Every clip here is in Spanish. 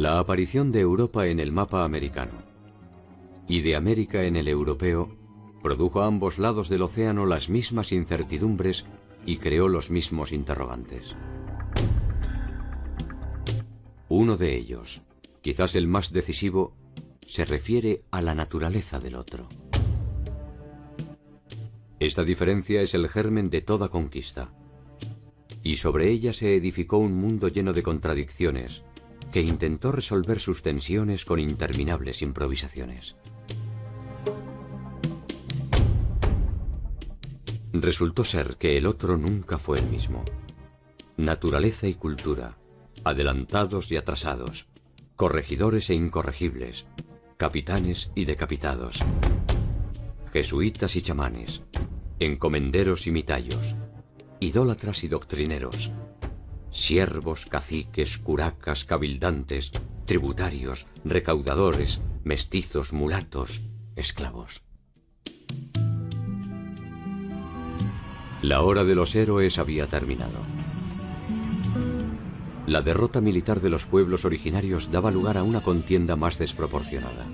La aparición de Europa en el mapa americano y de América en el europeo produjo a ambos lados del océano las mismas incertidumbres y creó los mismos interrogantes. Uno de ellos, quizás el más decisivo, se refiere a la naturaleza del otro. Esta diferencia es el germen de toda conquista, y sobre ella se edificó un mundo lleno de contradicciones, que intentó resolver sus tensiones con interminables improvisaciones. Resultó ser que el otro nunca fue el mismo. Naturaleza y cultura, adelantados y atrasados, corregidores e incorregibles, capitanes y decapitados, jesuitas y chamanes, encomenderos y mitayos, idólatras y doctrineros, siervos, caciques, curacas, cabildantes, tributarios, recaudadores, mestizos, mulatos, esclavos. La hora de los héroes había terminado. La derrota militar de los pueblos originarios daba lugar a una contienda más desproporcionada.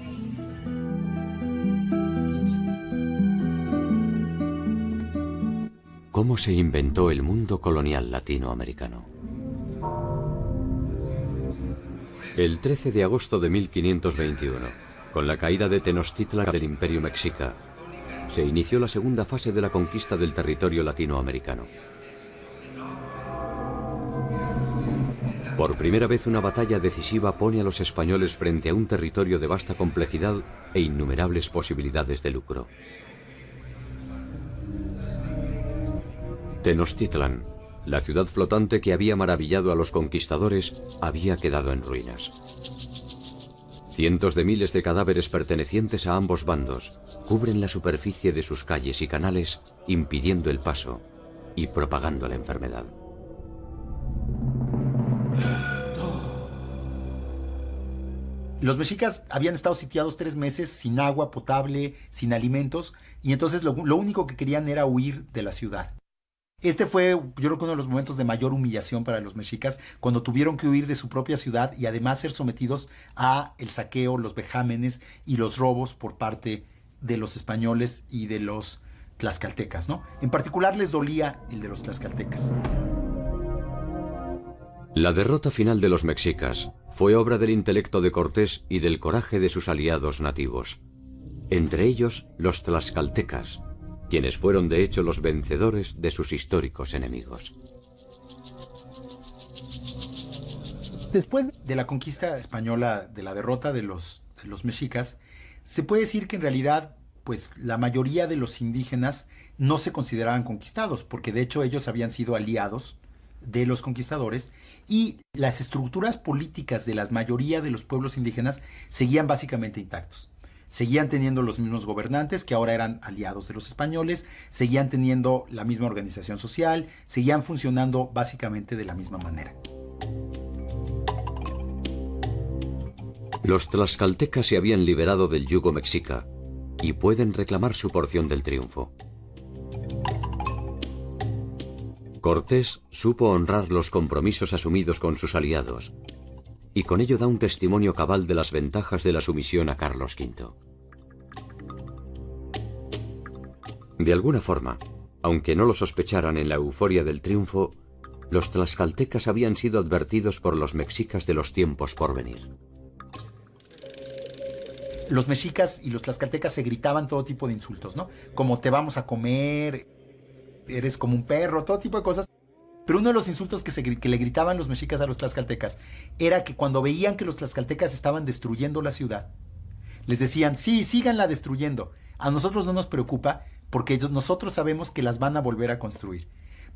¿Cómo se inventó el mundo colonial latinoamericano? El 13 de agosto de 1521, con la caída de Tenochtitlan del Imperio Mexica, se inició la segunda fase de la conquista del territorio latinoamericano. Por primera vez una batalla decisiva pone a los españoles frente a un territorio de vasta complejidad e innumerables posibilidades de lucro. Tenochtitlan, la ciudad flotante que había maravillado a los conquistadores, había quedado en ruinas. Cientos de miles de cadáveres pertenecientes a ambos bandos cubren la superficie de sus calles y canales, impidiendo el paso y propagando la enfermedad. Los mexicas habían estado sitiados 3 meses sin agua potable, sin alimentos, y entonces lo único que querían era huir de la ciudad. Este fue, yo creo que uno de los momentos de mayor humillación para los mexicas, cuando tuvieron que huir de su propia ciudad y además ser sometidos a el saqueo, los vejámenes y los robos por parte de los españoles y de los tlaxcaltecas, ¿no? En particular les dolía el de los tlaxcaltecas. La derrota final de los mexicas fue obra del intelecto de Cortés y del coraje de sus aliados nativos, entre ellos los tlaxcaltecas, quienes fueron de hecho los vencedores de sus históricos enemigos. Después de la conquista española, de la derrota de los mexicas, se puede decir que en realidad, pues, la mayoría de los indígenas no se consideraban conquistados, porque de hecho ellos habían sido aliados de los conquistadores, y las estructuras políticas de la mayoría de los pueblos indígenas seguían básicamente intactos. Seguían teniendo los mismos gobernantes, que ahora eran aliados de los españoles, seguían teniendo la misma organización social, seguían funcionando básicamente de la misma manera. Los tlaxcaltecas se habían liberado del yugo mexica y pueden reclamar su porción del triunfo. Cortés supo honrar los compromisos asumidos con sus aliados, y con ello da un testimonio cabal de las ventajas de la sumisión a Carlos V. De alguna forma, aunque no lo sospecharan en la euforia del triunfo, los tlaxcaltecas habían sido advertidos por los mexicas de los tiempos por venir. Los mexicas y los tlaxcaltecas se gritaban todo tipo de insultos, ¿no? Como te vamos a comer, eres como un perro, todo tipo de cosas. Pero uno de los insultos que le gritaban los mexicas a los tlaxcaltecas era que cuando veían que los tlaxcaltecas estaban destruyendo la ciudad, les decían, sí, síganla destruyendo. A nosotros no nos preocupa porque nosotros sabemos que las van a volver a construir.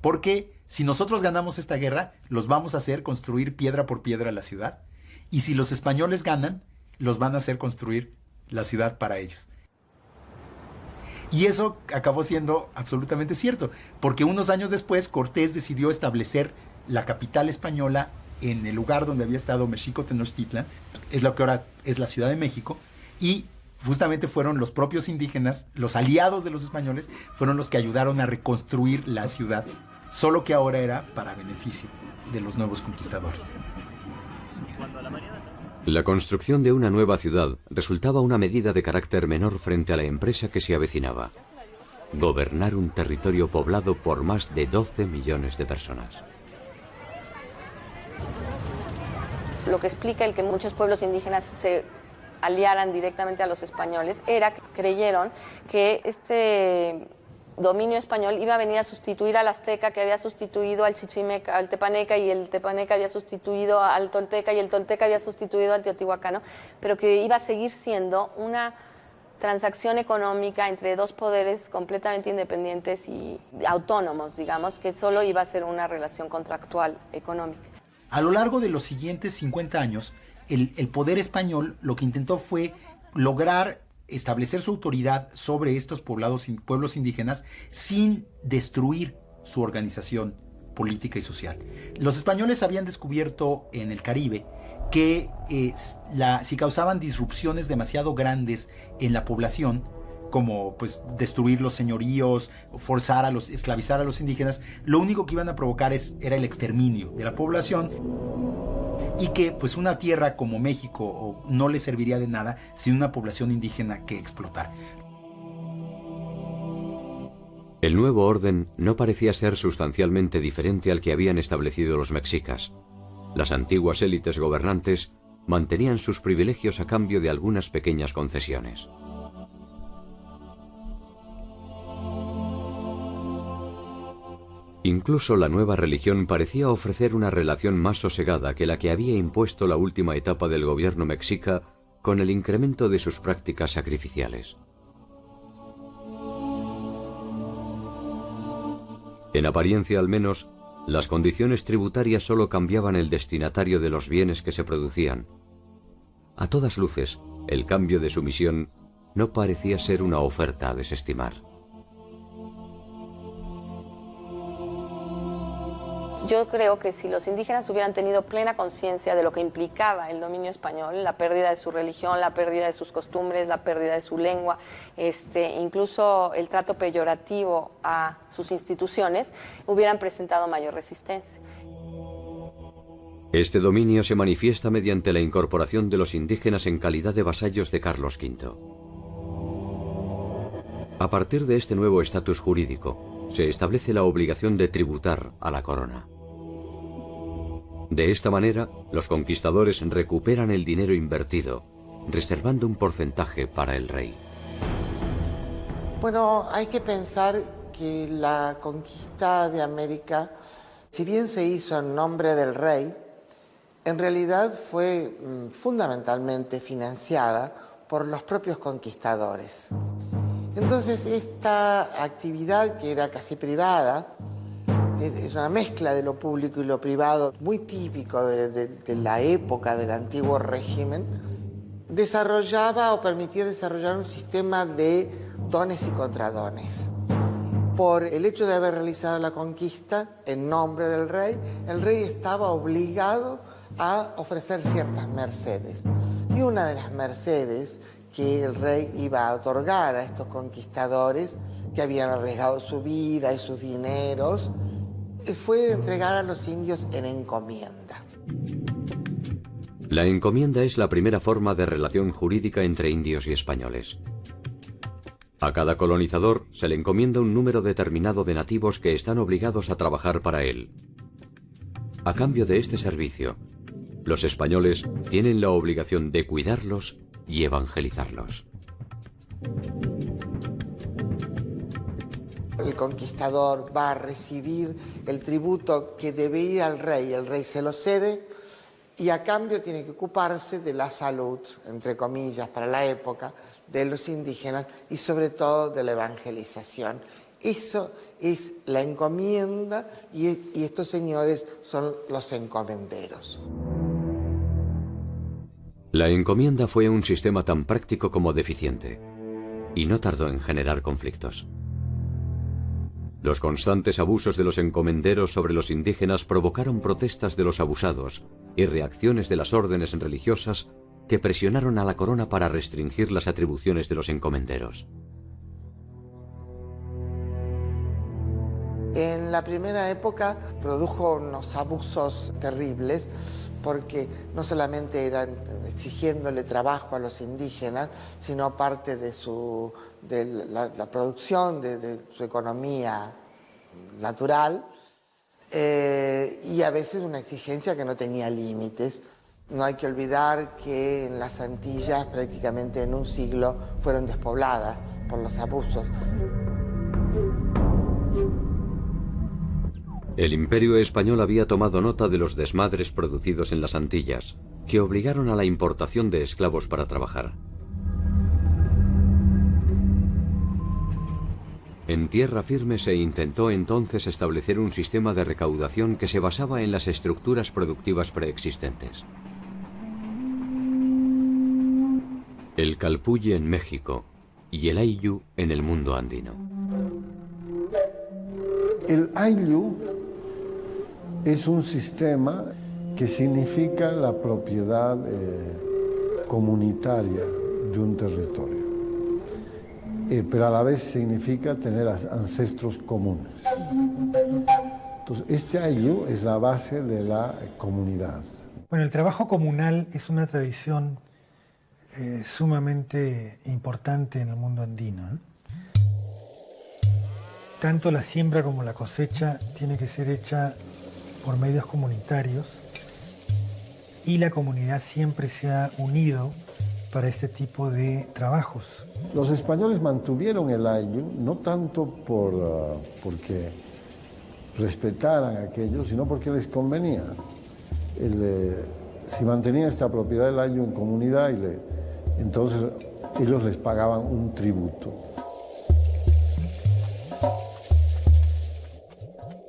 Porque si nosotros ganamos esta guerra, los vamos a hacer construir piedra por piedra la ciudad. Y si los españoles ganan, los van a hacer construir la ciudad para ellos. Y eso acabó siendo absolutamente cierto, porque unos años después Cortés decidió establecer la capital española en el lugar donde había estado Mexico Tenochtitlan, es lo que ahora es la Ciudad de México, y justamente fueron los propios indígenas, los aliados de los españoles, fueron los que ayudaron a reconstruir la ciudad, solo que ahora era para beneficio de los nuevos conquistadores. La construcción de una nueva ciudad resultaba una medida de carácter menor frente a la empresa que se avecinaba: gobernar un territorio poblado por más de 12 millones de personas. Lo que explica el que muchos pueblos indígenas se aliaran directamente a los españoles era que creyeron que este dominio español iba a venir a sustituir al azteca, que había sustituido al chichimeca, al tepaneca, y el tepaneca había sustituido al tolteca, y el tolteca había sustituido al teotihuacano, pero que iba a seguir siendo una transacción económica entre dos poderes completamente independientes y autónomos, digamos, que solo iba a ser una relación contractual económica. A lo largo de los siguientes 50 años, el poder español lo que intentó fue lograr establecer su autoridad sobre estos pueblos indígenas sin destruir su organización política y social. Los españoles habían descubierto en el Caribe que si causaban disrupciones demasiado grandes en la población, como pues destruir los señoríos, esclavizar a los indígenas, lo único que iban a provocar era el exterminio de la población, y que pues una tierra como México no le serviría de nada sin una población indígena que explotar. El nuevo orden no parecía ser sustancialmente diferente al que habían establecido los mexicas. Las antiguas élites gobernantes mantenían sus privilegios a cambio de algunas pequeñas concesiones. Incluso la nueva religión parecía ofrecer una relación más sosegada que la que había impuesto la última etapa del gobierno mexica con el incremento de sus prácticas sacrificiales. En apariencia al menos, las condiciones tributarias solo cambiaban el destinatario de los bienes que se producían. A todas luces, el cambio de sumisión no parecía ser una oferta a desestimar. Yo creo que si los indígenas hubieran tenido plena conciencia de lo que implicaba el dominio español, la pérdida de su religión, la pérdida de sus costumbres, la pérdida de su lengua, incluso el trato peyorativo a sus instituciones, hubieran presentado mayor resistencia. Este dominio se manifiesta mediante la incorporación de los indígenas en calidad de vasallos de Carlos V. A partir de este nuevo estatus jurídico, se establece la obligación de tributar a la corona. De esta manera, los conquistadores recuperan el dinero invertido, reservando un porcentaje para el rey. Bueno, hay que pensar que la conquista de América, si bien se hizo en nombre del rey, en realidad fue fundamentalmente financiada por los propios conquistadores. Entonces, esta actividad, que era casi privada, es una mezcla de lo público y lo privado, muy típico de la época del antiguo régimen, desarrollaba o permitía desarrollar un sistema de dones y contradones. Por el hecho de haber realizado la conquista en nombre del rey, el rey estaba obligado a ofrecer ciertas mercedes. Y una de las mercedes que el rey iba a otorgar a estos conquistadores que habían arriesgado su vida y sus dineros fue entregar a los indios en encomienda. La encomienda es la primera forma de relación jurídica entre indios y españoles. A cada colonizador se le encomienda un número determinado de nativos que están obligados a trabajar para él. A cambio de este servicio, los españoles tienen la obligación de cuidarlos y evangelizarlos. El conquistador va a recibir el tributo que debe ir al rey, el rey se lo cede y a cambio tiene que ocuparse de la salud, entre comillas, para la época, de los indígenas y sobre todo de la evangelización. Eso es la encomienda y estos señores son los encomenderos. La encomienda fue un sistema tan práctico como deficiente y no tardó en generar conflictos. Los constantes abusos de los encomenderos sobre los indígenas provocaron protestas de los abusados y reacciones de las órdenes religiosas que presionaron a la corona para restringir las atribuciones de los encomenderos. En la primera época produjo unos abusos terribles porque no solamente eran exigiéndole trabajo a los indígenas, sino aparte de la producción de su economía natural, y a veces una exigencia que no tenía límites. No hay que olvidar que en las Antillas prácticamente en un siglo fueron despobladas por los abusos. El Imperio español había tomado nota de los desmadres producidos en las Antillas, que obligaron a la importación de esclavos para trabajar. En tierra firme se intentó entonces establecer un sistema de recaudación que se basaba en las estructuras productivas preexistentes. El calpulli en México y el ayllu en el mundo andino. El ayllu es un sistema que significa la propiedad comunitaria de un territorio, pero a la vez significa tener ancestros comunes. Entonces, este ayllu es la base de la comunidad. Bueno, el trabajo comunal es una tradición sumamente importante en el mundo andino, ¿no? Tanto la siembra como la cosecha tiene que ser hecha por medios comunitarios y la comunidad siempre se ha unido para este tipo de trabajos. Los españoles mantuvieron el ayllu no tanto porque respetaran aquello, sino porque les convenía. Si mantenían esta propiedad del ayllu en comunidad, entonces ellos les pagaban un tributo.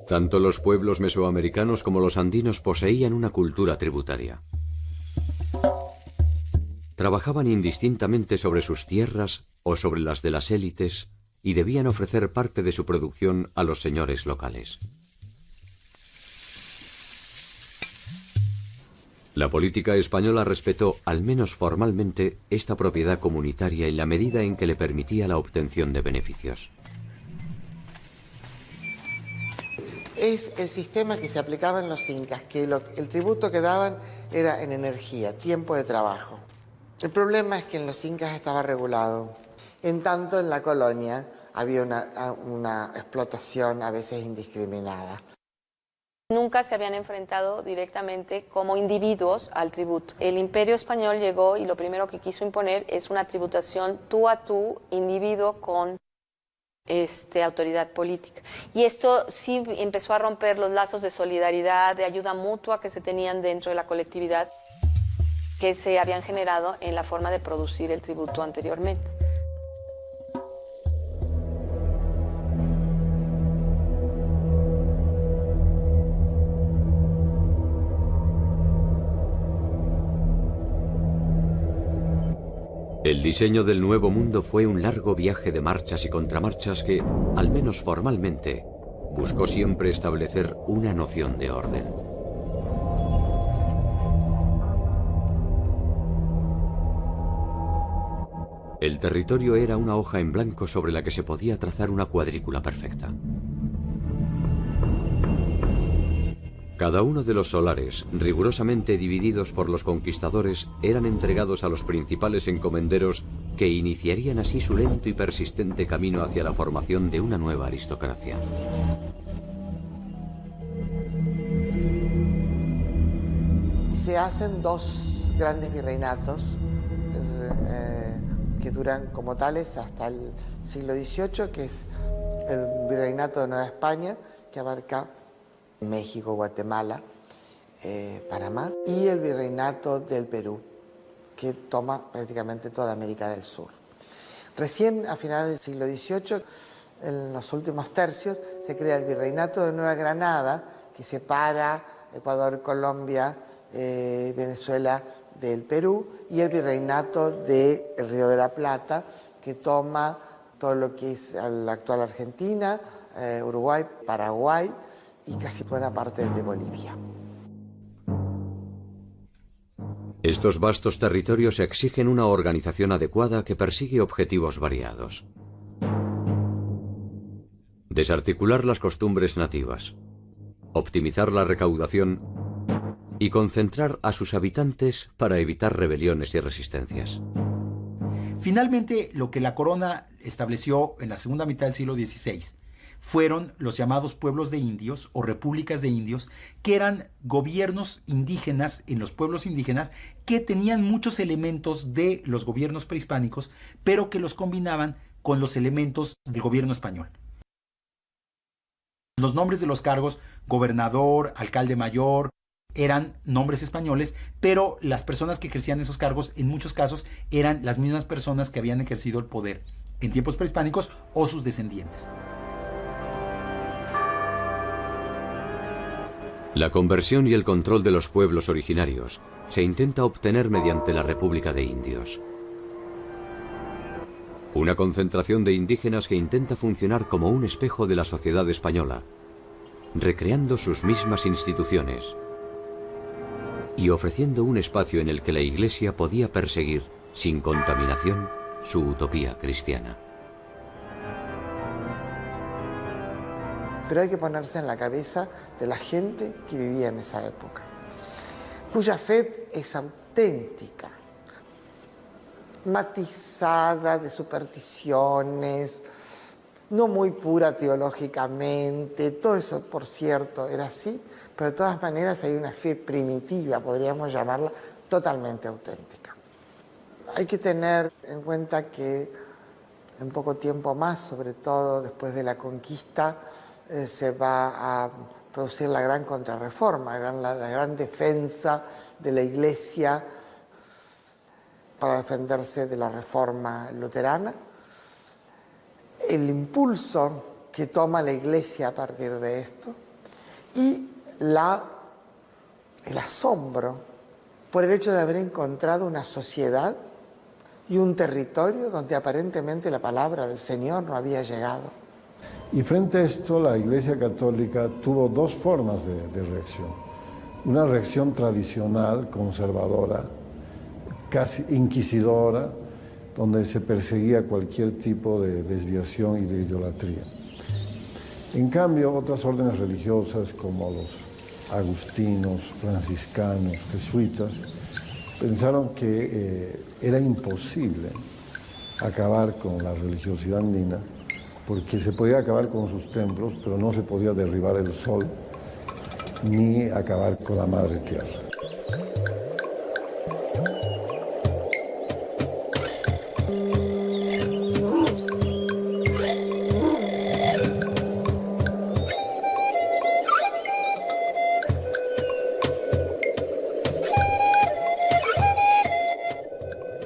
Tanto los pueblos mesoamericanos como los andinos poseían una cultura tributaria. Trabajaban indistintamente sobre sus tierras o sobre las de las élites y debían ofrecer parte de su producción a los señores locales. La política española respetó, al menos formalmente, esta propiedad comunitaria en la medida en que le permitía la obtención de beneficios. Es el sistema que se aplicaba en los incas, que el tributo que daban era en energía, tiempo de trabajo. El problema es que en los incas estaba regulado. En tanto, en la colonia había una explotación a veces indiscriminada. Nunca se habían enfrentado directamente como individuos al tributo. El Imperio español llegó y lo primero que quiso imponer es una tributación tú a tú, individuo con autoridad política. Y esto sí empezó a romper los lazos de solidaridad, de ayuda mutua que se tenían dentro de la colectividad, que se habían generado en la forma de producir el tributo anteriormente. El diseño del Nuevo Mundo fue un largo viaje de marchas y contramarchas que, al menos formalmente, buscó siempre establecer una noción de orden. El territorio era una hoja en blanco sobre la que se podía trazar una cuadrícula perfecta. Cada uno de los solares, rigurosamente divididos por los conquistadores, eran entregados a los principales encomenderos que iniciarían así su lento y persistente camino hacia la formación de una nueva aristocracia. Se hacen dos grandes virreinatos que duran como tales hasta el siglo XVIII, que es el virreinato de Nueva España, que abarca México, Guatemala, Panamá, y el virreinato del Perú, que toma prácticamente toda América del Sur. Recién a finales del siglo XVIII, en los últimos tercios, se crea el virreinato de Nueva Granada, que separa Ecuador, Colombia, Venezuela del Perú, y el virreinato del Río de la Plata, que toma todo lo que es la actual Argentina, Uruguay, Paraguay y casi buena parte de Bolivia. Estos vastos territorios exigen una organización adecuada que persigue objetivos variados. Desarticular las costumbres nativas, optimizar la recaudación y concentrar a sus habitantes para evitar rebeliones y resistencias. Finalmente, lo que la corona estableció en la segunda mitad del siglo XVI fueron los llamados pueblos de indios o repúblicas de indios, que eran gobiernos indígenas en los pueblos indígenas que tenían muchos elementos de los gobiernos prehispánicos, pero que los combinaban con los elementos del gobierno español. Los nombres de los cargos, gobernador, alcalde mayor, eran nombres españoles, pero las personas que ejercían esos cargos en muchos casos eran las mismas personas que habían ejercido el poder en tiempos prehispánicos o sus descendientes. La conversión y el control de los pueblos originarios se intenta obtener mediante la República de Indios. Una concentración de indígenas que intenta funcionar como un espejo de la sociedad española, recreando sus mismas instituciones y ofreciendo un espacio en el que la Iglesia podía perseguir, sin contaminación, su utopía cristiana. Pero hay que ponerse en la cabeza de la gente que vivía en esa época, cuya fe es auténtica, matizada de supersticiones, no muy pura teológicamente. Todo eso, por cierto, era así, pero de todas maneras hay una fe primitiva, podríamos llamarla, totalmente auténtica. Hay que tener en cuenta que en poco tiempo más, sobre todo después de la conquista, se va a producir la gran contrarreforma, la gran defensa de la Iglesia para defenderse de la reforma luterana. El impulso que toma la Iglesia a partir de esto y el asombro por el hecho de haber encontrado una sociedad y un territorio donde aparentemente la palabra del Señor no había llegado. Y frente a esto, la Iglesia Católica tuvo dos formas de reacción. Una reacción tradicional, conservadora, casi inquisidora, donde se perseguía cualquier tipo de desviación y de idolatría. En cambio, otras órdenes religiosas como los agustinos, franciscanos, jesuitas, pensaron que era imposible acabar con la religiosidad andina, porque se podía acabar con sus templos, pero no se podía derribar el sol ni acabar con la madre tierra.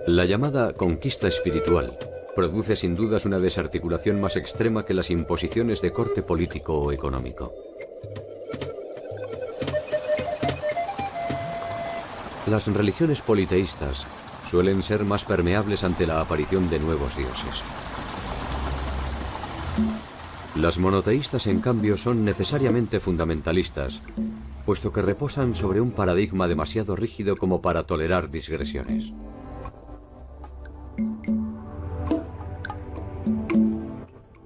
La llamada conquista espiritual produce sin dudas una desarticulación más extrema que las imposiciones de corte político o económico. Las religiones politeístas suelen ser más permeables ante la aparición de nuevos dioses. Las monoteístas, en cambio, son necesariamente fundamentalistas, puesto que reposan sobre un paradigma demasiado rígido como para tolerar digresiones.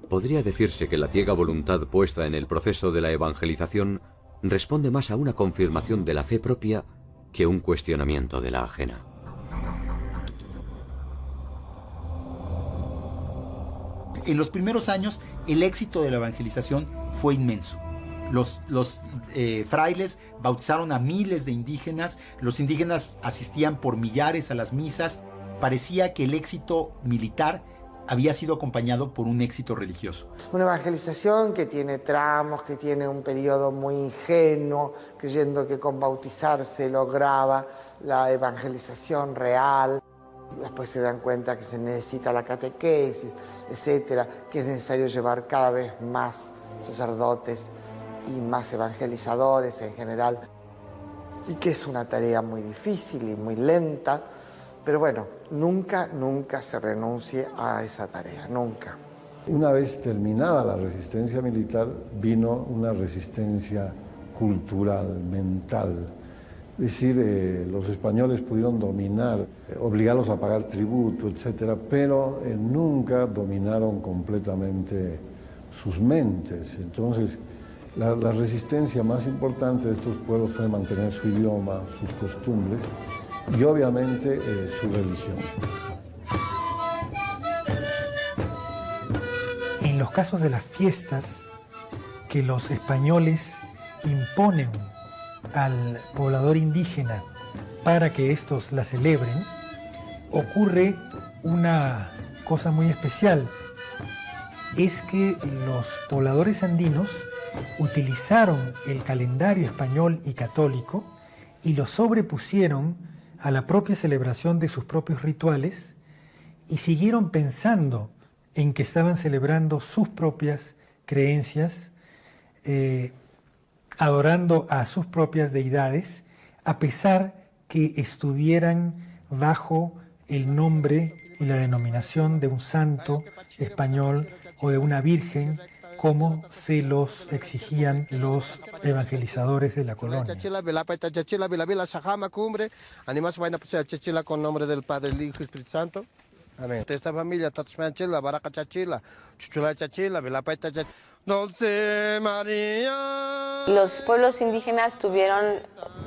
Podría decirse que la ciega voluntad puesta en el proceso de la evangelización responde más a una confirmación de la fe propia que un cuestionamiento de la ajena. En los primeros años, el éxito de la evangelización fue inmenso. Los frailes bautizaron a miles de indígenas, los indígenas asistían por millares a las misas. Parecía que el éxito militar había sido acompañado por un éxito religioso. Una evangelización que tiene tramos, que tiene un periodo muy ingenuo, creyendo que con bautizarse lograba la evangelización real. Después se dan cuenta que se necesita la catequesis, etcétera, que es necesario llevar cada vez más sacerdotes y más evangelizadores en general, y que es una tarea muy difícil y muy lenta. Pero bueno, nunca se renuncie a esa tarea, nunca. Una vez terminada la resistencia militar, vino una resistencia cultural, mental. Es decir, los españoles pudieron dominar, obligarlos a pagar tributo, etcétera, pero nunca dominaron completamente sus mentes. Entonces, la resistencia más importante de estos pueblos fue mantener su idioma, sus costumbres y obviamente su religión. En los casos de las fiestas que los españoles imponen al poblador indígena para que estos la celebren, ocurre una cosa muy especial. Es que los pobladores andinos utilizaron el calendario español y católico y lo sobrepusieron a la propia celebración de sus propios rituales y siguieron pensando en que estaban celebrando sus propias creencias, adorando a sus propias deidades, a pesar que estuvieran bajo el nombre y la denominación de un santo español o de una virgen, como se los exigían los evangelizadores de la colonia. Con nombre del Padre, el Hijo y Espíritu Santo. Amén. Esta familia, Tatsmanchila, Baraka Chachila, Chuchula Chachila, Velapeta Chachila. Dulce María. Los pueblos indígenas tuvieron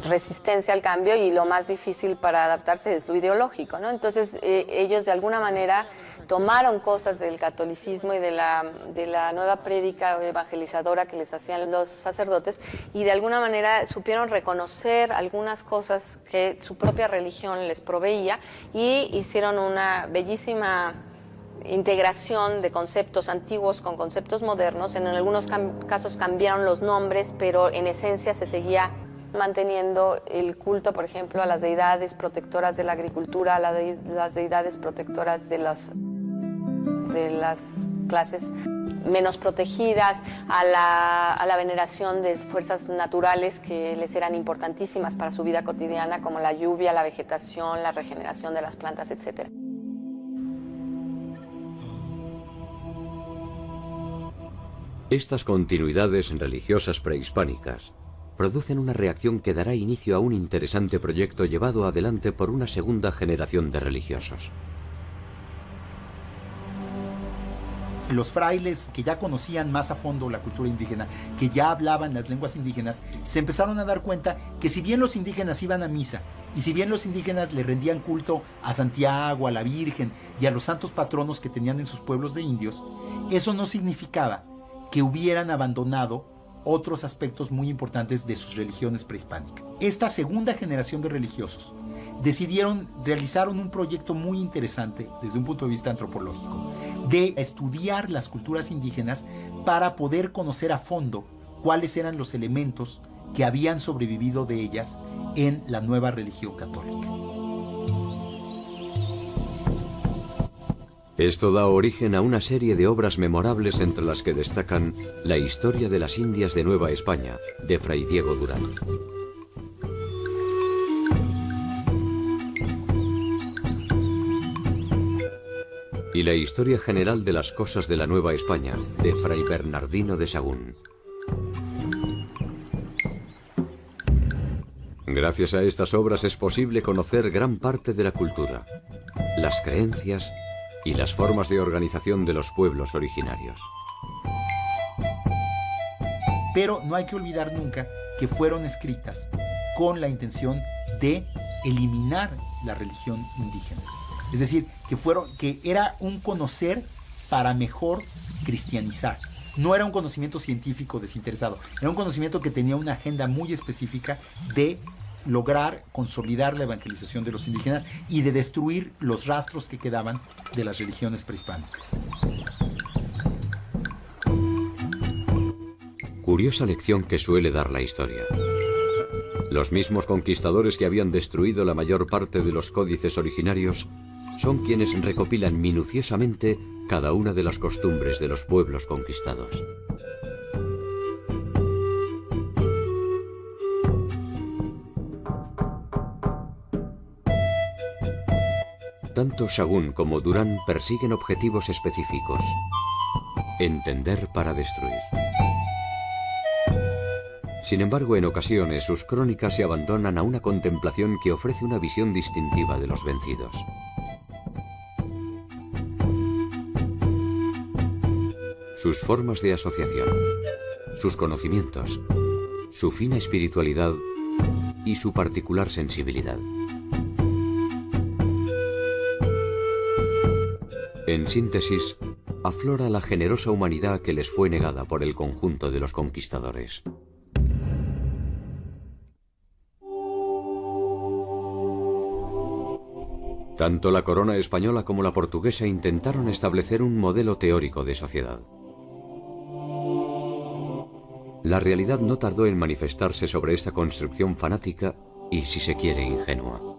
resistencia al cambio y lo más difícil para adaptarse es lo ideológico, ¿no? Entonces ellos de alguna manera tomaron cosas del catolicismo y de la nueva prédica evangelizadora que les hacían los sacerdotes y de alguna manera supieron reconocer algunas cosas que su propia religión les proveía y hicieron una bellísima integración de conceptos antiguos con conceptos modernos. En algunos casos cambiaron los nombres, pero en esencia se seguía manteniendo el culto, por ejemplo, a las deidades protectoras de la agricultura, a las deidades protectoras de las clases menos protegidas, a la veneración de fuerzas naturales que les eran importantísimas para su vida cotidiana, como la lluvia, la vegetación, la regeneración de las plantas, etc. Estas continuidades religiosas prehispánicas producen una reacción que dará inicio a un interesante proyecto llevado adelante por una segunda generación de religiosos. Los frailes que ya conocían más a fondo la cultura indígena, que ya hablaban las lenguas indígenas, se empezaron a dar cuenta que si bien los indígenas iban a misa y si bien los indígenas le rendían culto a Santiago, a la Virgen y a los santos patronos que tenían en sus pueblos de indios, eso no significaba que hubieran abandonado otros aspectos muy importantes de sus religiones prehispánicas. Esta segunda generación de religiosos realizaron un proyecto muy interesante desde un punto de vista antropológico, de estudiar las culturas indígenas para poder conocer a fondo cuáles eran los elementos que habían sobrevivido de ellas en la nueva religión católica. Esto da origen a una serie de obras memorables entre las que destacan La historia de las Indias de Nueva España, de Fray Diego Durán. Y La historia general de las cosas de la Nueva España, de Fray Bernardino de Sahagún. Gracias a estas obras es posible conocer gran parte de la cultura, las creencias y las formas de organización de los pueblos originarios. Pero no hay que olvidar nunca que fueron escritas con la intención de eliminar la religión indígena. Es decir, que era un conocer para mejor cristianizar. No era un conocimiento científico desinteresado, era un conocimiento que tenía una agenda muy específica de lograr consolidar la evangelización de los indígenas y de destruir los rastros que quedaban de las religiones prehispánicas. Curiosa lección que suele dar la historia. Los mismos conquistadores que habían destruido la mayor parte de los códices originarios son quienes recopilan minuciosamente cada una de las costumbres de los pueblos conquistados. Tanto Sahagún como Durán persiguen objetivos específicos: entender para destruir. Sin embargo, en ocasiones sus crónicas se abandonan a una contemplación que ofrece una visión distintiva de los vencidos. sus formas de asociación, sus conocimientos, su fina espiritualidad y su particular sensibilidad. En síntesis, aflora la generosa humanidad que les fue negada por el conjunto de los conquistadores. Tanto la corona española como la portuguesa intentaron establecer un modelo teórico de sociedad. La realidad no tardó en manifestarse sobre esta construcción fanática y, si se quiere, ingenua.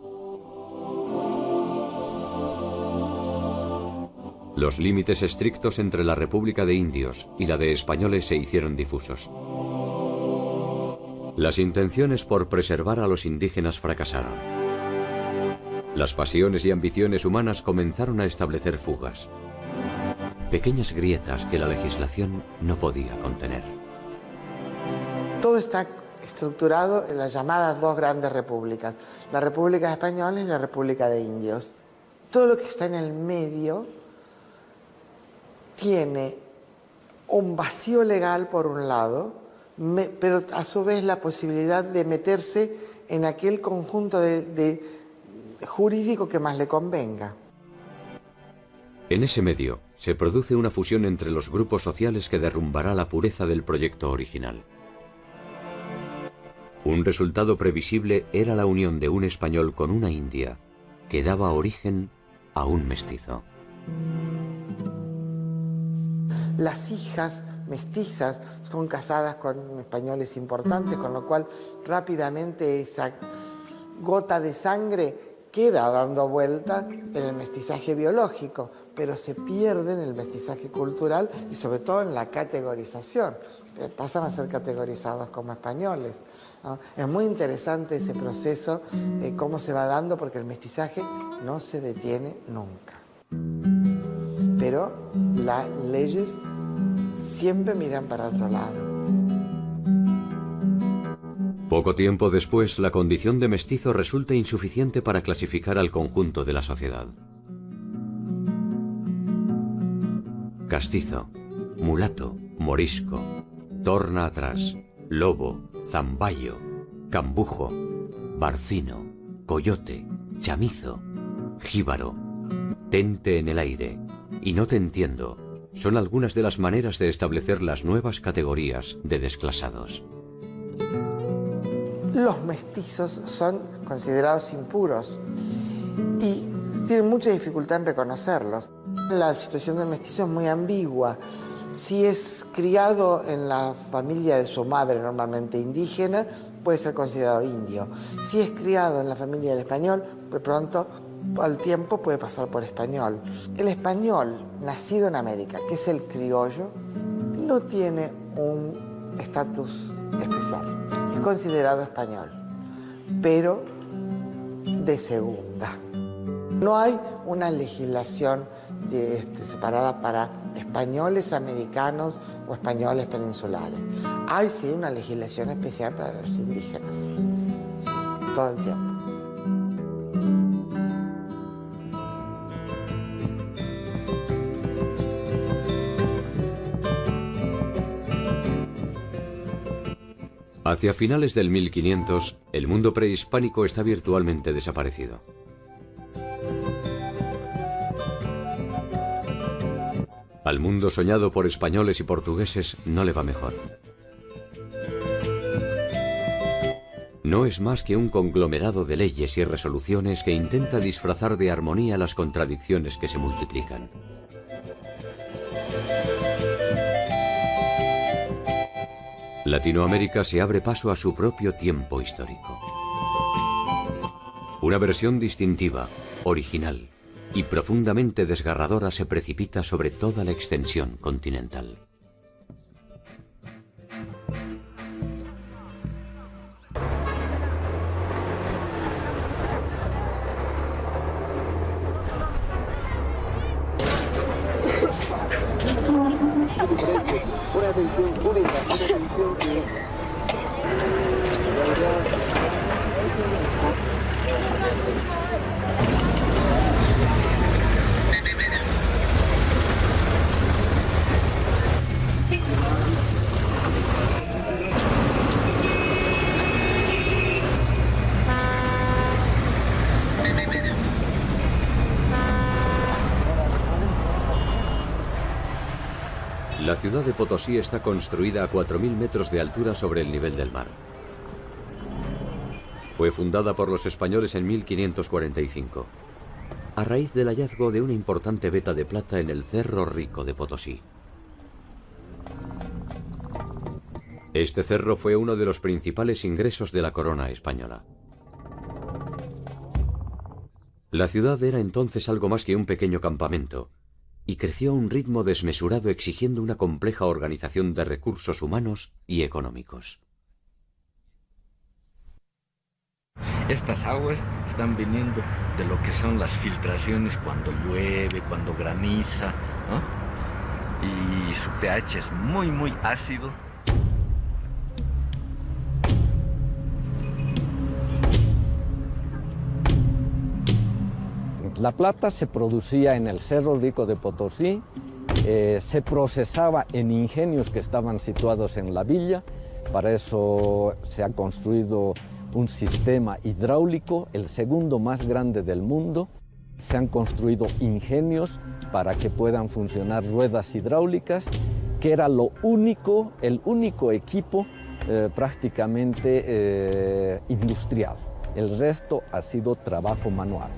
Los límites estrictos entre la República de Indios y la de españoles se hicieron difusos. Las intenciones por preservar a los indígenas fracasaron. Las pasiones y ambiciones humanas comenzaron a establecer fugas. Pequeñas grietas que la legislación no podía contener. Todo está estructurado en las llamadas dos grandes repúblicas, la República Española y la República de Indios. Todo lo que está en el medio tiene un vacío legal por un lado, pero a su vez la posibilidad de meterse en aquel conjunto de jurídico que más le convenga. En ese medio se produce una fusión entre los grupos sociales que derrumbará la pureza del proyecto original. Un resultado previsible era la unión de un español con una india, que daba origen a un mestizo. Las hijas mestizas son casadas con españoles importantes, con lo cual rápidamente esa gota de sangre queda dando vuelta en el mestizaje biológico, pero se pierde en el mestizaje cultural y sobre todo en la categorización. Pasan a ser categorizados como españoles, ¿no? Es muy interesante ese proceso, cómo se va dando, porque el mestizaje no se detiene nunca. Pero las leyes siempre miran para otro lado. Poco tiempo después, la condición de mestizo resulta insuficiente para clasificar al conjunto de la sociedad. Castizo, mulato, morisco, torna atrás, lobo, zamballo, cambujo, barcino, coyote, chamizo, jíbaro, tente en el aire y no te entiendo son algunas de las maneras de establecer las nuevas categorías de desclasados. Los mestizos son considerados impuros y tienen mucha dificultad en reconocerlos. La situación del mestizo es muy ambigua. Si es criado en la familia de su madre, normalmente indígena, puede ser considerado indio. Si es criado en la familia del español, de pronto, al tiempo, puede pasar por español. El español nacido en América, que es el criollo, no tiene un estatus especial. Es considerado español, pero de segunda. No hay una legislación separada para españoles americanos o españoles peninsulares. Hay sí una legislación especial para los indígenas, sí, todo el tiempo. Hacia finales del 1500, el mundo prehispánico está virtualmente desaparecido. Al mundo soñado por españoles y portugueses no le va mejor. No es más que un conglomerado de leyes y resoluciones que intenta disfrazar de armonía las contradicciones que se multiplican. Latinoamérica se abre paso a su propio tiempo histórico. Una versión distintiva, original y profundamente desgarradora se precipita sobre toda la extensión continental. Pura atención, pura atención que la verdad. La ciudad de Potosí está construida a 4.000 metros de altura sobre el nivel del mar. Fue fundada por los españoles en 1545, a raíz del hallazgo de una importante veta de plata en el Cerro Rico de Potosí. Este cerro fue uno de los principales ingresos de la corona española. La ciudad era entonces algo más que un pequeño campamento, y creció a un ritmo desmesurado exigiendo una compleja organización de recursos humanos y económicos. Estas aguas están viniendo de lo que son las filtraciones cuando llueve, cuando graniza, ¿no? Y su pH es muy, muy ácido. La plata se producía en el Cerro Rico de Potosí, se procesaba en ingenios que estaban situados en la villa. Para eso se ha construido un sistema hidráulico, el segundo más grande del mundo. Se han construido ingenios para que puedan funcionar ruedas hidráulicas, que era el único equipo prácticamente industrial. El resto ha sido trabajo manual.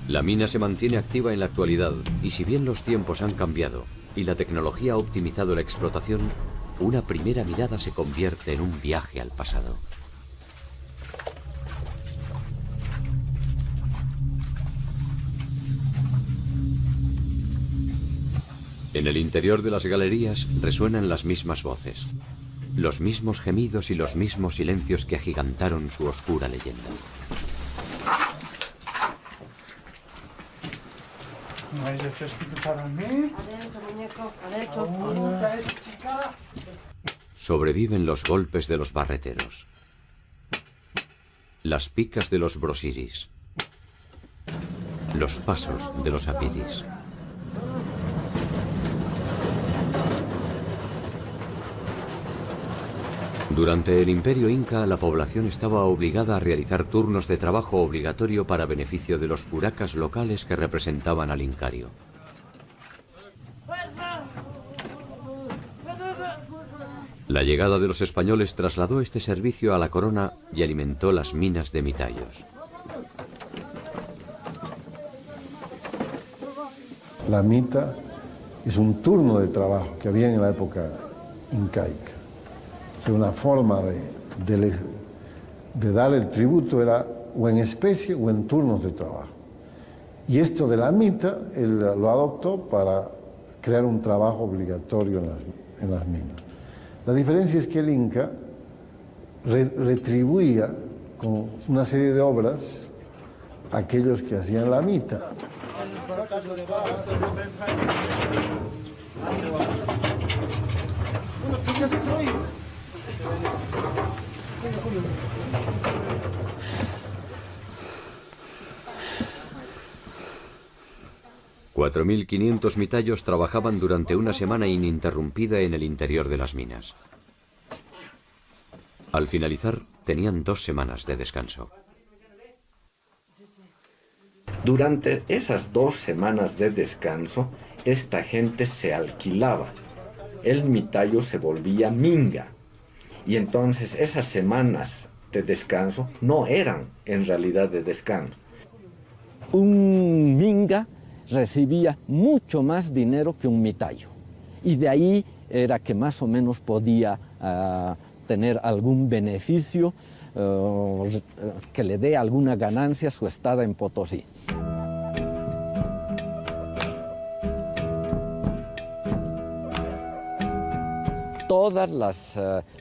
La mina se mantiene activa en la actualidad y si bien los tiempos han cambiado y la tecnología ha optimizado la explotación, una primera mirada se convierte en un viaje al pasado. En el interior de las galerías resuenan las mismas voces, los mismos gemidos y los mismos silencios que agigantaron su oscura leyenda. ¿No hay refresquito para mí? Adentro, muñeco, adentro. Chica. Sobreviven los golpes de los barreteros, las picas de los brosiris, los pasos de los apiris. Durante el Imperio Inca, la población estaba obligada a realizar turnos de trabajo obligatorio para beneficio de los curacas locales que representaban al incario. La llegada de los españoles trasladó este servicio a la corona y alimentó las minas de Mitayos. La mita es un turno de trabajo que había en la época incaica. Una forma de dar el tributo era o en especie o en turnos de trabajo. Y esto de la mita, él lo adoptó para crear un trabajo obligatorio en las minas. La diferencia es que el Inca retribuía con una serie de obras a aquellos que hacían la mita. 4.500 mitayos trabajaban durante una semana ininterrumpida en el interior de las minas. Al finalizar, tenían 2 semanas de descanso. Durante esas 2 semanas de descanso, esta gente se alquilaba. El mitayo se volvía minga. Y entonces esas semanas de descanso no eran en realidad de descanso. Un minga recibía mucho más dinero que un mitayo. Y de ahí era que más o menos podía tener algún beneficio que le dé alguna ganancia a su estada en Potosí. Todos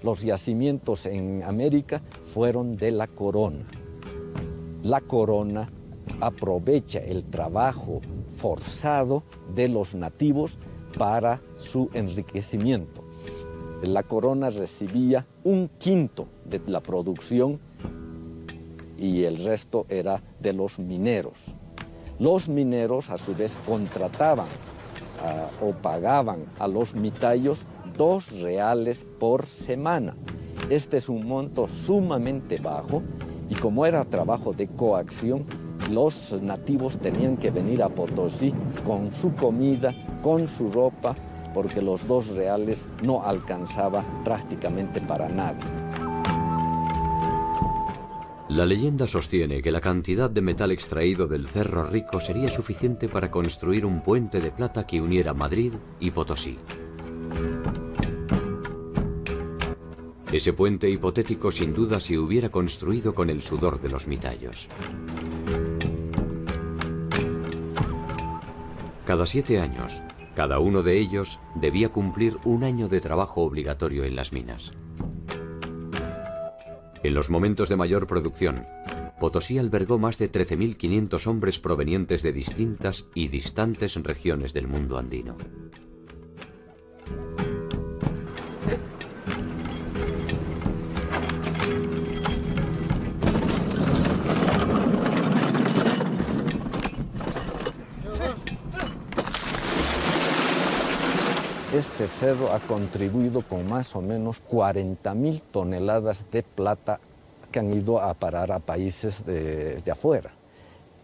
los yacimientos en América fueron de la corona. La corona aprovecha el trabajo forzado de los nativos para su enriquecimiento. La corona recibía 1/5 de la producción y el resto era de los mineros. Los mineros a su vez contrataban o pagaban a los mitayos 2 reales por semana. Este es un monto sumamente bajo y como era trabajo de coacción, los nativos tenían que venir a Potosí con su comida, con su ropa, porque los 2 reales no alcanzaba prácticamente para nada. La leyenda sostiene que la cantidad de metal extraído del Cerro Rico sería suficiente para construir un puente de plata que uniera Madrid y Potosí. Ese puente hipotético sin duda se hubiera construido con el sudor de los mitayos. Cada 7 años, cada uno de ellos debía cumplir 1 año de trabajo obligatorio en las minas. En los momentos de mayor producción, Potosí albergó más de 13.500 hombres provenientes de distintas y distantes regiones del mundo andino. Este cerro ha contribuido con más o menos 40.000 toneladas de plata que han ido a parar a países de afuera.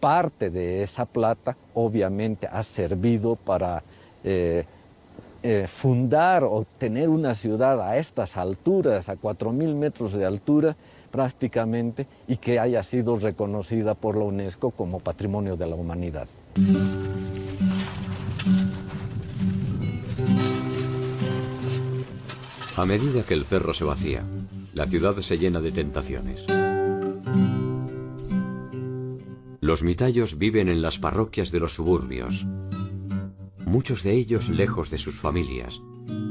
Parte de esa plata obviamente ha servido para fundar o tener una ciudad a estas alturas, a 4.000 metros de altura prácticamente, y que haya sido reconocida por la UNESCO como Patrimonio de la Humanidad. A medida que el cerro se vacía, la ciudad se llena de tentaciones. Los mitayos viven en las parroquias de los suburbios, muchos de ellos lejos de sus familias,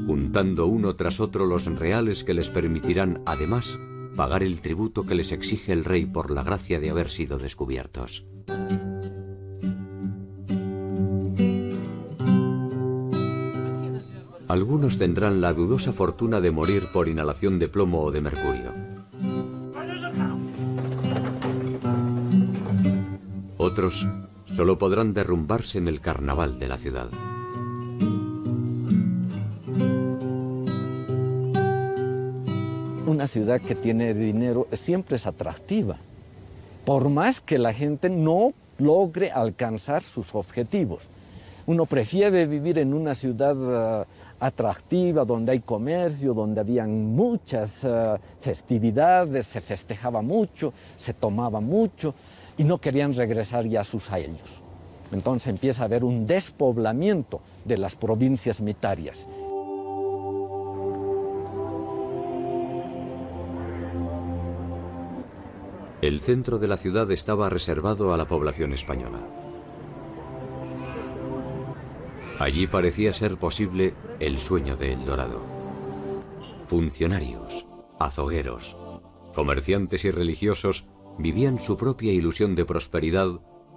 juntando uno tras otro los reales que les permitirán, además, pagar el tributo que les exige el rey por la gracia de haber sido descubiertos. Algunos tendrán la dudosa fortuna de morir por inhalación de plomo o de mercurio. Otros solo podrán derrumbarse en el carnaval de la ciudad. Una ciudad que tiene dinero siempre es atractiva, por más que la gente no logre alcanzar sus objetivos. Uno prefiere vivir en una ciudad atractiva, donde hay comercio, donde habían muchas festividades, se festejaba mucho, se tomaba mucho, y no querían regresar ya a sus años. Entonces empieza a haber un despoblamiento de las provincias mitarias. El centro de la ciudad estaba reservado a la población española. Allí parecía ser posible el sueño de El Dorado. Funcionarios, azogueros, comerciantes y religiosos vivían su propia ilusión de prosperidad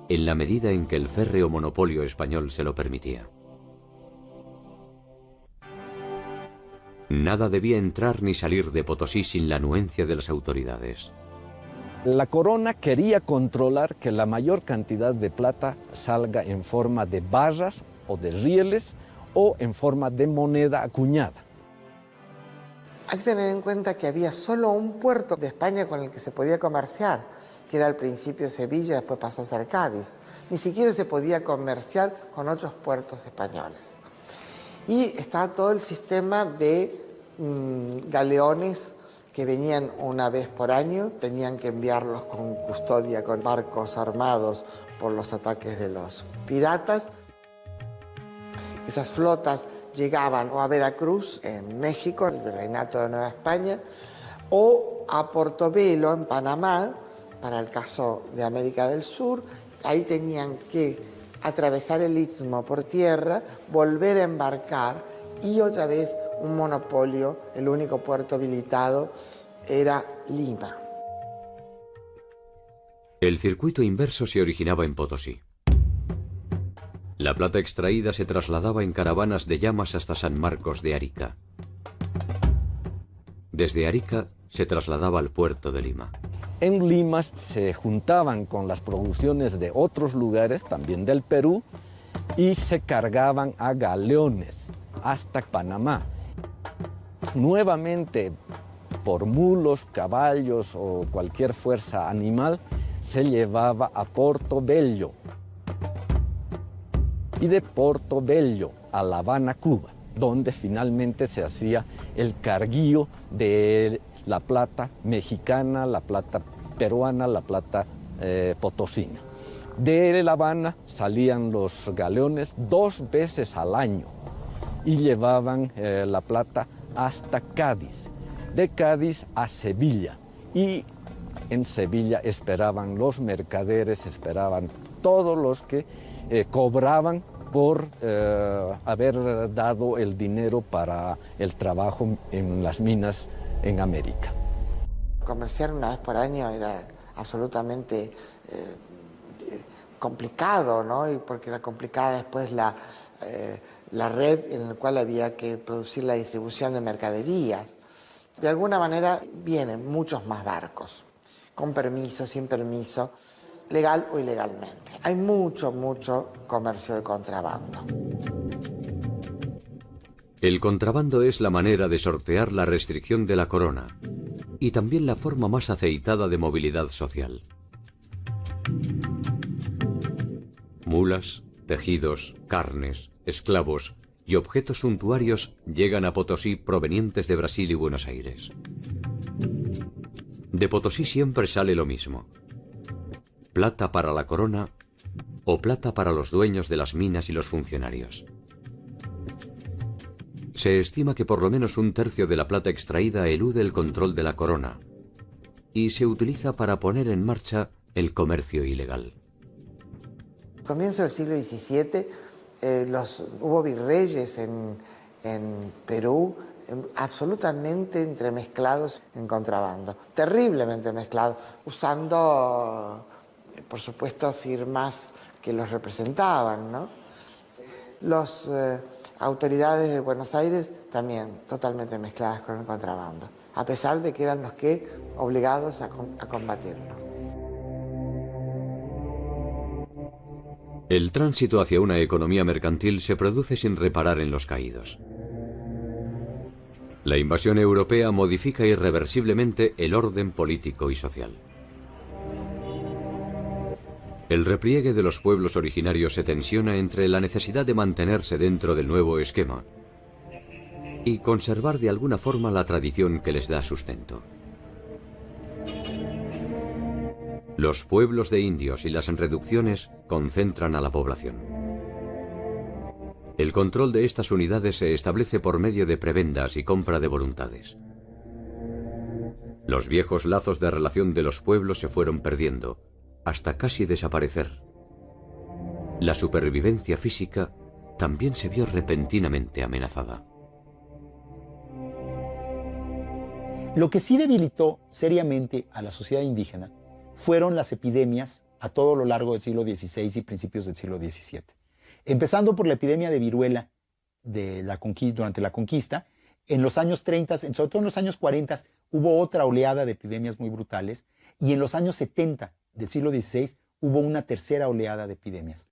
en la medida en que el férreo monopolio español se lo permitía. Nada debía entrar ni salir de Potosí sin la anuencia de las autoridades. La corona quería controlar que la mayor cantidad de plata salga en forma de barras o de rieles o en forma de moneda acuñada. Hay que tener en cuenta que había solo un puerto de España con el que se podía comerciar, que era al principio Sevilla, después pasó a ser Cádiz. Ni siquiera se podía comerciar con otros puertos españoles. Y estaba todo el sistema de galeones que venían una vez por año, tenían que enviarlos con custodia, con barcos armados por los ataques de los piratas. Esas flotas llegaban o a Veracruz, en México, el Virreinato de Nueva España, o a Portobelo, en Panamá, para el caso de América del Sur. Ahí tenían que atravesar el istmo por tierra, volver a embarcar y otra vez un monopolio. El único puerto habilitado era Lima. El circuito inverso se originaba en Potosí. La plata extraída se trasladaba en caravanas de llamas hasta San Marcos de Arica. Desde Arica se trasladaba al puerto de Lima. En Lima se juntaban con las producciones de otros lugares, también del Perú, y se cargaban a galeones hasta Panamá. Nuevamente por mulos, caballos o cualquier fuerza animal, se llevaba a Portobello. Y de Portobello a La Habana, Cuba, donde finalmente se hacía el carguío de la plata mexicana, la plata peruana, la plata potosina. De La Habana salían los galeones 2 veces al año y llevaban la plata hasta Cádiz, de Cádiz a Sevilla, y en Sevilla esperaban los mercaderes, esperaban todos los que cobraban por haber dado el dinero para el trabajo en las minas en América. Comerciar una vez por año era absolutamente complicado, ¿no? Y porque era complicada después la red en la cual había que producir la distribución de mercaderías. De alguna manera vienen muchos más barcos, con permiso, sin permiso, legal o ilegalmente. Hay mucho comercio de contrabando. El contrabando es la manera de sortear la restricción de la corona y también la forma más aceitada de movilidad social. Mulas, tejidos, carnes, esclavos y objetos suntuarios llegan a Potosí provenientes de Brasil y Buenos Aires. De Potosí siempre sale lo mismo: plata para la corona o plata para los dueños de las minas y los funcionarios. Se estima que por lo menos 1/3 de la plata extraída elude el control de la corona y se utiliza para poner en marcha el comercio ilegal. Comienzo del siglo XVII, hubo virreyes en Perú absolutamente entremezclados en contrabando, terriblemente mezclados, usando, por supuesto, firmas que los representaban, ¿no? Las autoridades de Buenos Aires también totalmente mezcladas con el contrabando, a pesar de que eran los que obligados a combatirlo. El tránsito hacia una economía mercantil se produce sin reparar en los caídos. La invasión europea modifica irreversiblemente el orden político y social. El repliegue de los pueblos originarios se tensiona entre la necesidad de mantenerse dentro del nuevo esquema y conservar de alguna forma la tradición que les da sustento. Los pueblos de indios y las reducciones concentran a la población. El control de estas unidades se establece por medio de prebendas y compra de voluntades. Los viejos lazos de relación de los pueblos se fueron perdiendo, hasta casi desaparecer. La supervivencia física también se vio repentinamente amenazada. Lo que sí debilitó seriamente a la sociedad indígena fueron las epidemias a todo lo largo del siglo XVI y principios del siglo XVII. Empezando por la epidemia de viruela durante la conquista, en los años 30, sobre todo en los años 40, hubo otra oleada de epidemias muy brutales, y en los años 70 del siglo XVI hubo una tercera oleada de epidemias.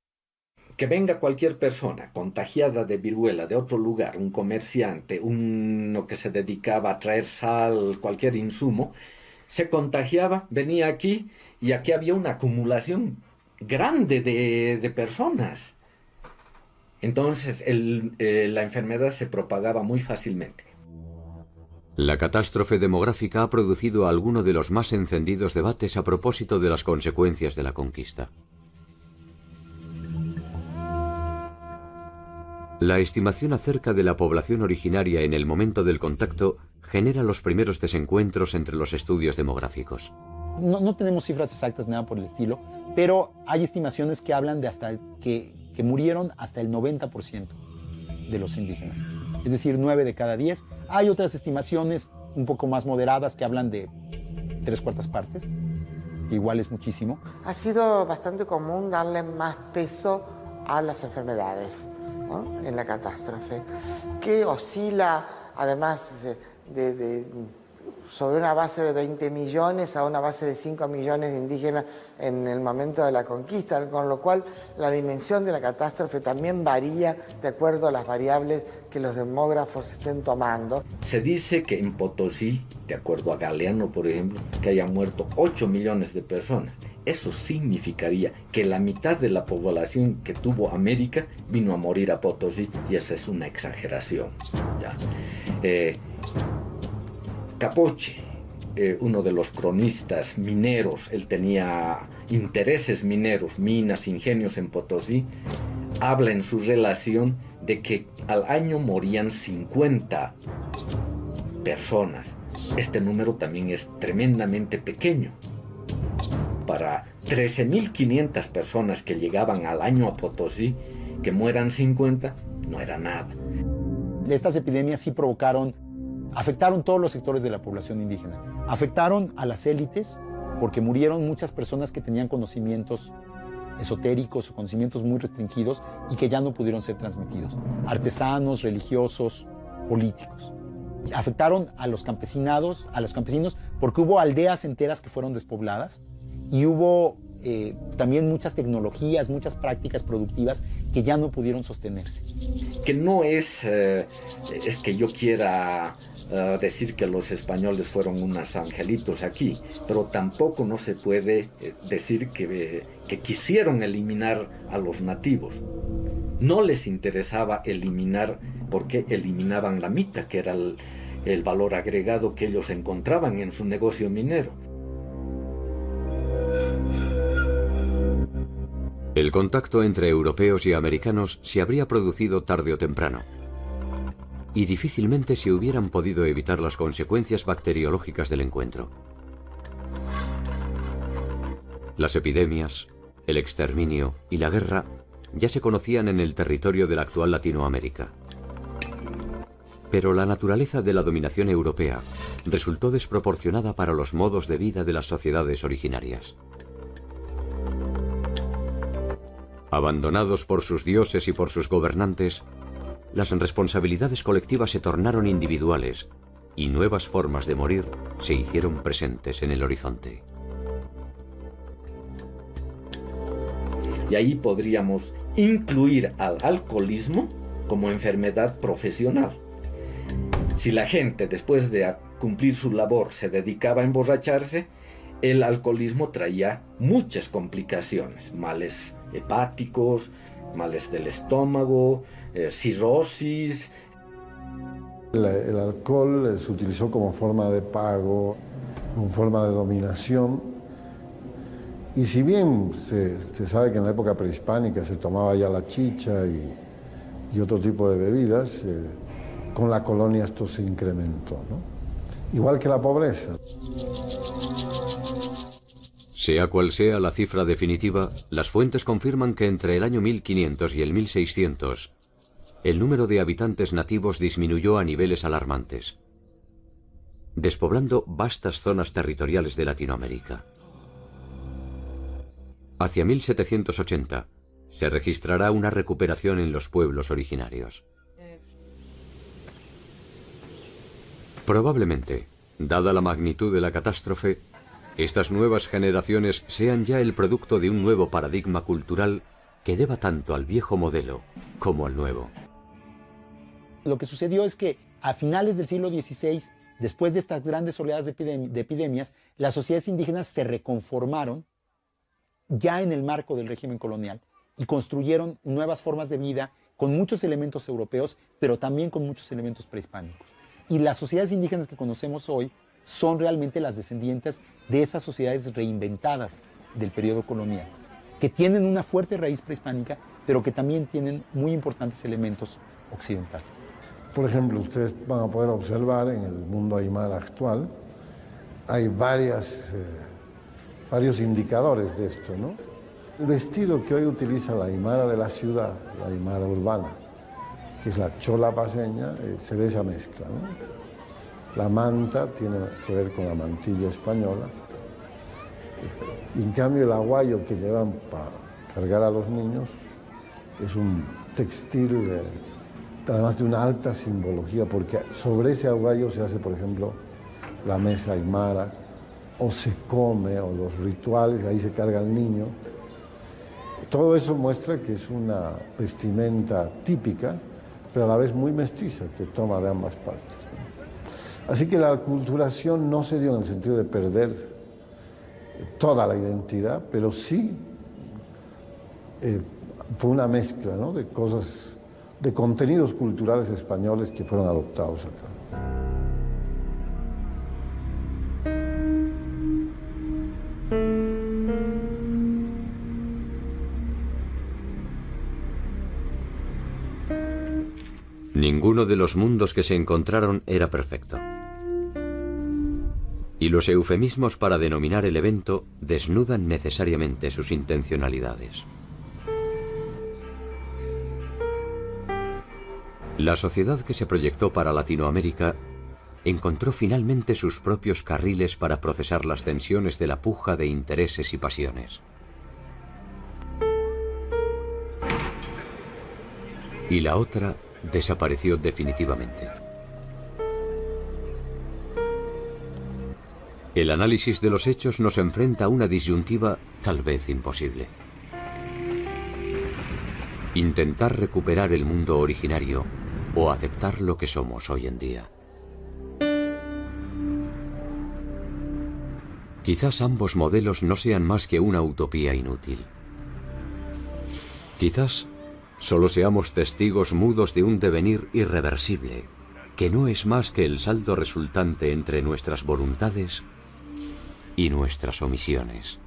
Que venga cualquier persona contagiada de viruela de otro lugar, un comerciante, uno que se dedicaba a traer sal, cualquier insumo, se contagiaba, venía aquí y aquí había una acumulación grande de personas. Entonces la enfermedad se propagaba muy fácilmente. La catástrofe demográfica ha producido alguno de los más encendidos debates a propósito de las consecuencias de la conquista. La estimación acerca de la población originaria en el momento del contacto genera los primeros desencuentros entre los estudios demográficos. No tenemos cifras exactas, nada por el estilo, pero hay estimaciones que hablan de que murieron hasta el 90% de los indígenas. Es decir, 9 de cada 10. Hay otras estimaciones un poco más moderadas que hablan de 3/4 partes, que igual es muchísimo. Ha sido bastante común darle más peso a las enfermedades, ¿no?, en la catástrofe, que oscila, además de sobre una base de 20 millones a una base de 5 millones de indígenas en el momento de la conquista, con lo cual la dimensión de la catástrofe también varía de acuerdo a las variables que los demógrafos estén tomando. Se dice que en Potosí, de acuerdo a Galeano, por ejemplo, que hayan muerto 8 millones de personas. Eso significaría que la mitad de la población que tuvo América vino a morir a Potosí, y esa es una exageración, ¿ya? Capoche, uno de los cronistas mineros, él tenía intereses mineros, minas, ingenios en Potosí, habla en su relación de que al año morían 50 personas. Este número también es tremendamente pequeño. Para 13.500 personas que llegaban al año a Potosí, que mueran 50, no era nada. Estas epidemias sí afectaron todos los sectores de la población indígena. Afectaron a las élites porque murieron muchas personas que tenían conocimientos esotéricos o conocimientos muy restringidos y que ya no pudieron ser transmitidos. Artesanos, religiosos, políticos. Afectaron a los campesinos porque hubo aldeas enteras que fueron despobladas y hubo también muchas tecnologías, muchas prácticas productivas que ya no pudieron sostenerse. Que no es que yo quiera decir que los españoles fueron unos angelitos aquí, pero tampoco no se puede decir que quisieron eliminar a los nativos. No les interesaba eliminar, porque eliminaban la mita, que era el valor agregado que ellos encontraban en su negocio minero. El contacto entre europeos y americanos se habría producido tarde o temprano, y difícilmente se hubieran podido evitar las consecuencias bacteriológicas del encuentro. Las epidemias, el exterminio y la guerra ya se conocían en el territorio de la actual Latinoamérica. Pero la naturaleza de la dominación europea resultó desproporcionada para los modos de vida de las sociedades originarias. Abandonados por sus dioses y por sus gobernantes, las responsabilidades colectivas se tornaron individuales y nuevas formas de morir se hicieron presentes en el horizonte. Y ahí podríamos incluir al alcoholismo como enfermedad profesional. Si la gente, después de cumplir su labor, se dedicaba a emborracharse, el alcoholismo traía muchas complicaciones, males hepáticos, males del estómago, cirrosis. El alcohol se utilizó como forma de pago, como forma de dominación. Y si bien se sabe que en la época prehispánica se tomaba ya la chicha y otro tipo de bebidas, con la colonia esto se incrementó, ¿no? Igual que la pobreza. Sea cual sea la cifra definitiva, las fuentes confirman que entre el año 1500 y el 1600, el número de habitantes nativos disminuyó a niveles alarmantes, despoblando vastas zonas territoriales de Latinoamérica. Hacia 1780 se registrará una recuperación en los pueblos originarios. Probablemente, dada la magnitud de la catástrofe, estas nuevas generaciones sean ya el producto de un nuevo paradigma cultural que deba tanto al viejo modelo como al nuevo. Lo que sucedió es que a finales del siglo XVI, después de estas grandes oleadas de epidemias, las sociedades indígenas se reconformaron ya en el marco del régimen colonial y construyeron nuevas formas de vida con muchos elementos europeos, pero también con muchos elementos prehispánicos. Y las sociedades indígenas que conocemos hoy son realmente las descendientes de esas sociedades reinventadas del periodo colonial, que tienen una fuerte raíz prehispánica, pero que también tienen muy importantes elementos occidentales. Por ejemplo, ustedes van a poder observar en el mundo aymara actual, hay varios indicadores de esto, ¿no? El vestido que hoy utiliza la aymara de la ciudad, la aymara urbana, que es la chola paseña, se ve esa mezcla, ¿no? La manta tiene que ver con la mantilla española. Y en cambio el aguayo que llevan para cargar a los niños es un textil, además de una alta simbología, porque sobre ese aguayo se hace, por ejemplo, la mesa aymara, o se come, o los rituales, ahí se carga el niño. Todo eso muestra que es una vestimenta típica, pero a la vez muy mestiza, que toma de ambas partes. Así que la aculturación no se dio en el sentido de perder toda la identidad, pero sí fue una mezcla, ¿no?, de cosas, de contenidos culturales españoles que fueron adoptados acá. Ninguno de los mundos que se encontraron era perfecto. Y los eufemismos para denominar el evento desnudan necesariamente sus intencionalidades. La sociedad que se proyectó para Latinoamérica encontró finalmente sus propios carriles para procesar las tensiones de la puja de intereses y pasiones. Y la otra desapareció definitivamente. El análisis de los hechos nos enfrenta a una disyuntiva tal vez imposible. Intentar recuperar el mundo originario o aceptar lo que somos hoy en día. Quizás ambos modelos no sean más que una utopía inútil. Quizás solo seamos testigos mudos de un devenir irreversible, que no es más que el saldo resultante entre nuestras voluntades y nuestras omisiones.